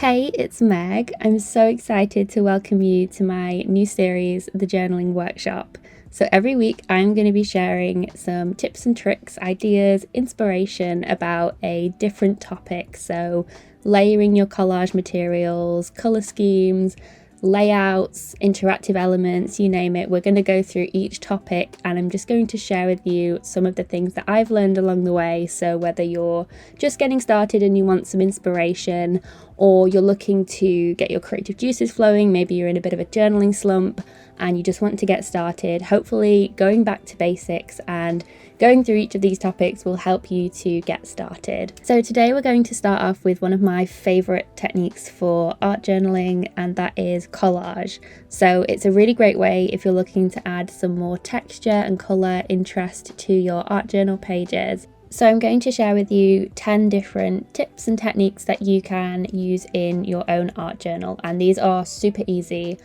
Hey, it's Meg. I'm so excited to welcome you to my new series, The Journaling Workshop. So every week I'm going to be sharing some tips and tricks, ideas, inspiration about a different topic. So layering your collage materials, colour schemes, layouts, interactive elements, you name it. We're going to go through each topic and I'm just going to share with you some of the things that I've learned along the way. So whether you're just getting started and you want some inspiration, or you're looking to get your creative juices flowing, maybe you're in a bit of a journaling slump and you just want to get started, hopefully going back to basics and going through each of these topics will help you to get started. So today we're going to start off with one of my favourite techniques for art journaling, and that is collage. So it's a really great way if you're looking to add some more texture and colour interest to your art journal pages. So I'm going to share with you 10 different tips and techniques that you can use in your own art journal, and these are super easy,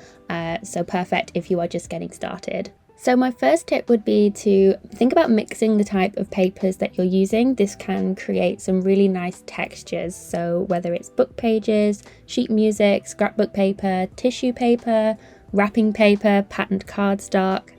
so perfect if you are just getting started. So my first tip would be to think about mixing the type of papers that you're using. This can create some really nice textures. So whether it's book pages, sheet music, scrapbook paper, tissue paper, wrapping paper, patterned cardstock,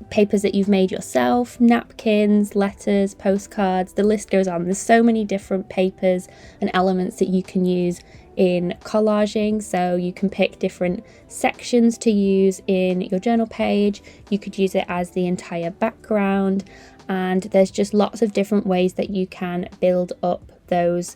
papers that you've made yourself, napkins, letters, postcards, the list goes on. There's so many different papers and elements that you can use in collaging. So you can pick different sections to use in your journal page. You could use it as the entire background, and there's just lots of different ways that you can build up those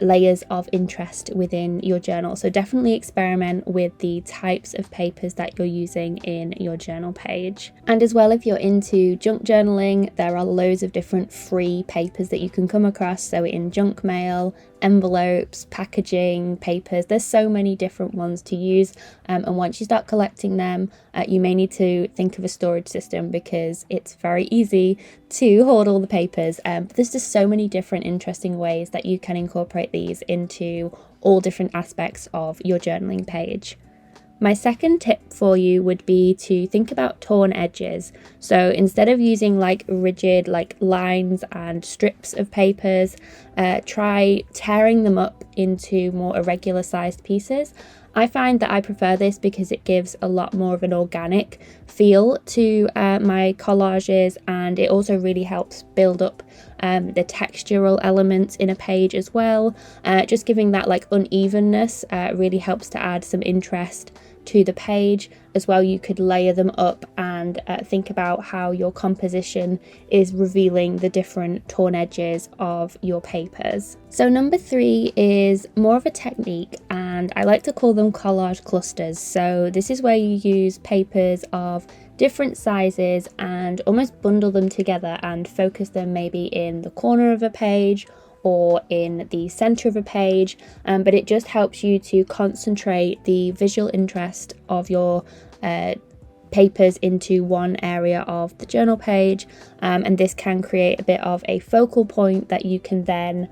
layers of interest within your journal. So definitely experiment with the types of papers that you're using in your journal page. And as well, if you're into junk journaling, there are loads of different free papers that you can come across. So in junk mail, envelopes, packaging, papers, there's so many different ones to use, and once you start collecting them, you may need to think of a storage system because it's very easy to hoard all the papers, but there's just so many different interesting ways that you can incorporate these into all different aspects of your journaling page. My second tip for you would be to think about torn edges. So instead of using like rigid like lines and strips of papers, try tearing them up into more irregular sized pieces. I find that I prefer this because it gives a lot more of an organic feel to my collages, and it also really helps build up the textural elements in a page as well. Just giving that like unevenness really helps to add some interest to the page as well. You could layer them up and think about how your composition is revealing the different torn edges of your papers. So number 3 is more of a technique, and I like to call them collage clusters. So this is where you use papers of different sizes and almost bundle them together and focus them maybe in the corner of a page or in the center of a page, but it just helps you to concentrate the visual interest of your papers into one area of the journal page, and this can create a bit of a focal point that you can then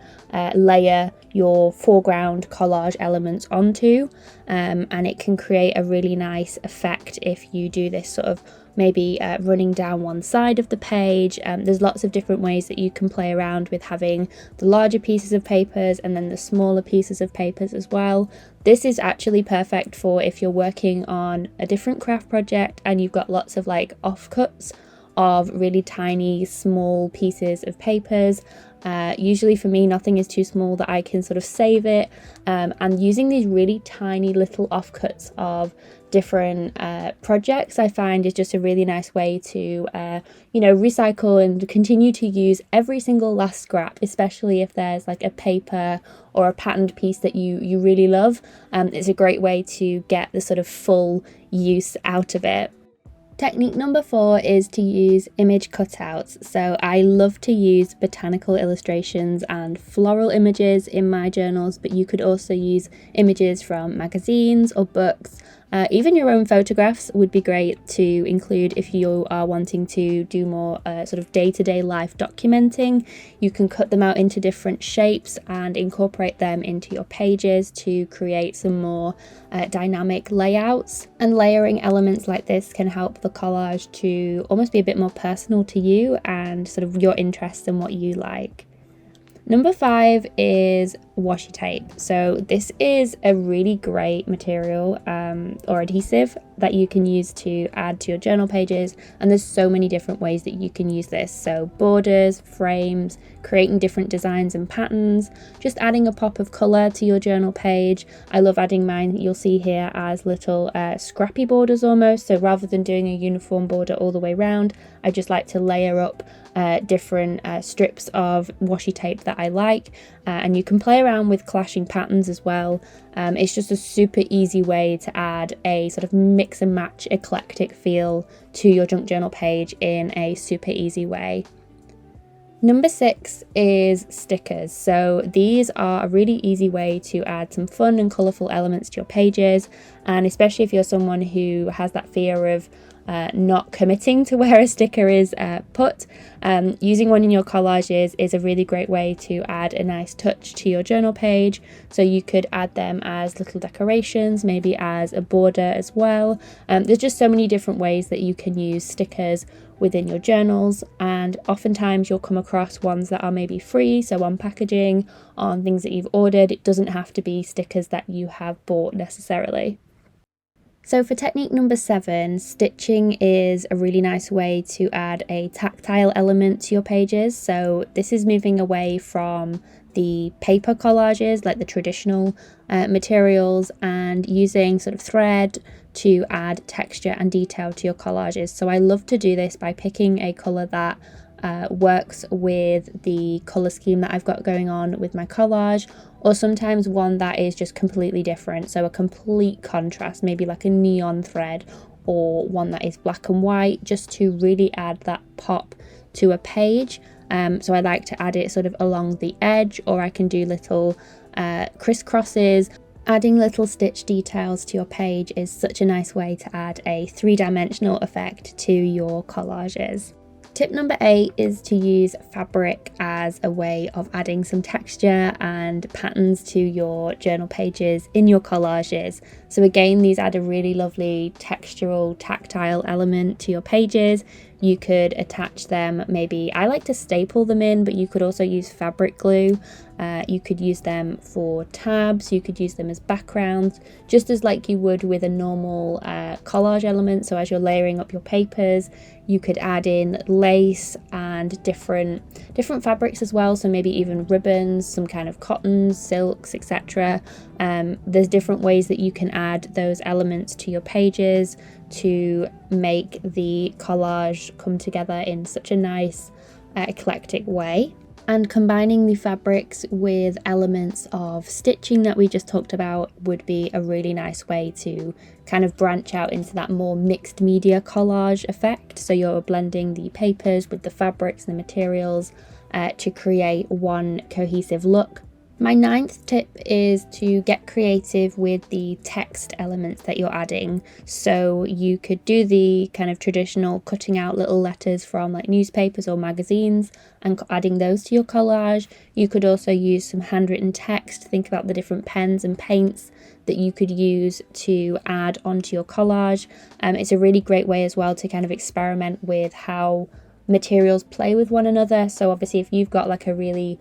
layer your foreground collage elements onto, and it can create a really nice effect if you do this sort of maybe running down one side of the page. There's lots of different ways that you can play around with having the larger pieces of papers and then the smaller pieces of papers as well. This is actually perfect for if you're working on a different craft project and you've got lots of like offcuts of really tiny small pieces of papers. Usually for me, nothing is too small that I can sort of save it, and using these really tiny little offcuts of different projects I find is just a really nice way to recycle and continue to use every single last scrap, especially if there's like a paper or a patterned piece that you really love. It's a great way to get the sort of full use out of it. Technique number 4 is to use image cutouts. So I love to use botanical illustrations and floral images in my journals, but you could also use images from magazines or books. Even your own photographs would be great to include if you are wanting to do more sort of day-to-day life documenting. You can cut them out into different shapes and incorporate them into your pages to create some more dynamic layouts. And layering elements like this can help the collage to almost be a bit more personal to you and sort of your interests and what you like. Number 5 is washi tape. So this is a really great material or adhesive that you can use to add to your journal pages, and there's so many different ways that you can use this. So borders, frames, creating different designs and patterns, just adding a pop of colour to your journal page. I love adding mine, you'll see here, as little scrappy borders almost. So rather than doing a uniform border all the way around, I just like to layer up different strips of washi tape that I like, and you can play around with clashing patterns as well. It's just a super easy way to add a sort of mix and match eclectic feel to your junk journal page in a super easy way. Number 6 is stickers. So these are a really easy way to add some fun and colourful elements to your pages, and especially if you're someone who has that fear of not committing to where a sticker is put, using one in your collages is a really great way to add a nice touch to your journal page. So you could add them as little decorations, maybe as a border as well. There's just so many different ways that you can use stickers within your journals, and oftentimes you'll come across ones that are maybe free, so on packaging, on things that you've ordered. It doesn't have to be stickers that you have bought necessarily. So for technique number 7, stitching is a really nice way to add a tactile element to your pages. So this is moving away from the paper collages, like the traditional materials, and using sort of thread to add texture and detail to your collages. So I love to do this by picking a colour that works with the colour scheme that I've got going on with my collage, or sometimes one that is just completely different, so a complete contrast, maybe like a neon thread, or one that is black and white, just to really add that pop to a page. So I like to add it sort of along the edge, or I can do little crisscrosses. Adding little stitch details to your page is such a nice way to add a 3-dimensional effect to your collages. Tip number 8 is to use fabric as a way of adding some texture and patterns to your journal pages in your collages. So again, these add a really lovely textural, tactile element to your pages. You could attach them, maybe I like to staple them in, but you could also use fabric glue. You could use them for tabs, you could use them as backgrounds, just as like you would with a normal collage element. So as you're layering up your papers, you could add in lace and different fabrics as well, so maybe even ribbons, some kind of cottons, silks, etc. There's different ways that you can add those elements to your pages to make the collage come together in such a nice eclectic way. And combining the fabrics with elements of stitching that we just talked about would be a really nice way to kind of branch out into that more mixed media collage effect. So you're blending the papers with the fabrics and the materials to create one cohesive look. My 9th tip is to get creative with the text elements that you're adding. So you could do the kind of traditional cutting out little letters from like newspapers or magazines and adding those to your collage. You could also use some handwritten text. Think about the different pens and paints that you could use to add onto your collage. It's a really great way as well to kind of experiment with how materials play with one another. So obviously if you've got like a really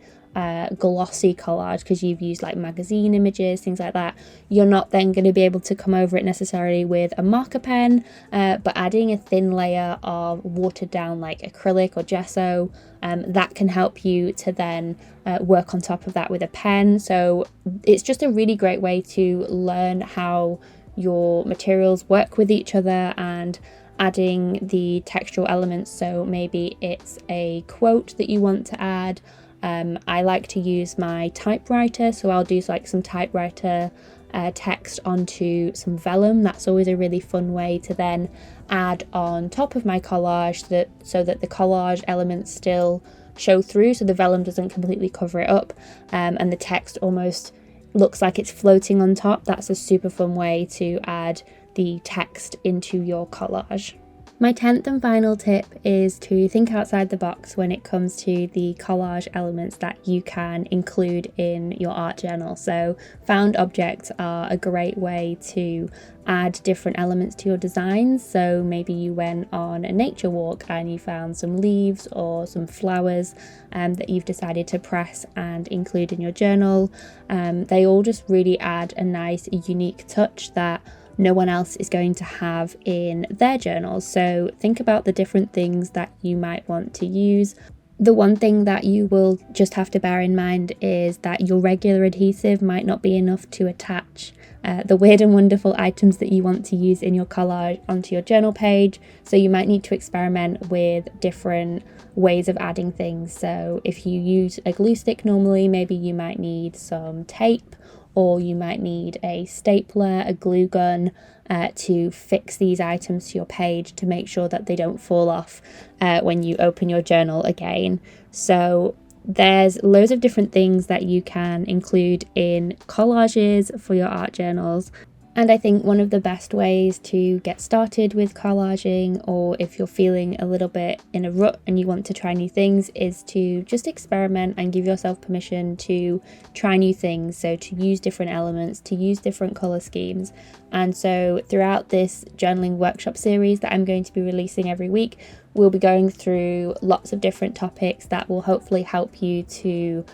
glossy collage because you've used like magazine images, things like that, you're not then going to be able to come over it necessarily with a marker pen, but adding a thin layer of watered down like acrylic or gesso, that can help you to then work on top of that with a pen. So it's just a really great way to learn how your materials work with each other and adding the textual elements. So maybe it's a quote that you want to add. I like to use my typewriter, so I'll do like some typewriter text onto some vellum. That's always a really fun way to then add on top of my collage, so that the collage elements still show through, so the vellum doesn't completely cover it up, and the text almost looks like it's floating on top. That's a super fun way to add the text into your collage. My 10th and final tip is to think outside the box when it comes to the collage elements that you can include in your art journal. So found objects are a great way to add different elements to your designs. So maybe you went on a nature walk and you found some leaves or some flowers that you've decided to press and include in your journal. They all just really add a nice unique touch that no one else is going to have in their journals. So think about the different things that you might want to use. The one thing that you will just have to bear in mind is that your regular adhesive might not be enough to attach the weird and wonderful items that you want to use in your collage onto your journal page. So you might need to experiment with different ways of adding things. So if you use a glue stick normally, maybe you might need some tape, or you might need a stapler, a glue gun, to fix these items to your page to make sure that they don't fall off when you open your journal again. So there's loads of different things that you can include in collages for your art journals. And I think one of the best ways to get started with collaging, or if you're feeling a little bit in a rut and you want to try new things, is to just experiment and give yourself permission to try new things. So to use different elements, to use different colour schemes. And so throughout this journaling workshop series that I'm going to be releasing every week, we'll be going through lots of different topics that will hopefully help you to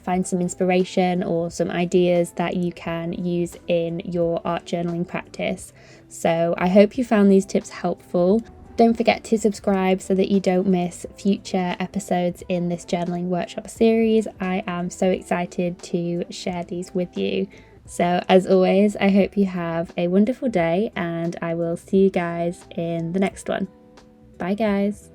find some inspiration or some ideas that you can use in your art journaling practice. So I hope you found these tips helpful. Don't forget to subscribe so that you don't miss future episodes in this journaling workshop series. I am so excited to share these with you. So as always, I hope you have a wonderful day, and I will see you guys in the next one. Bye guys.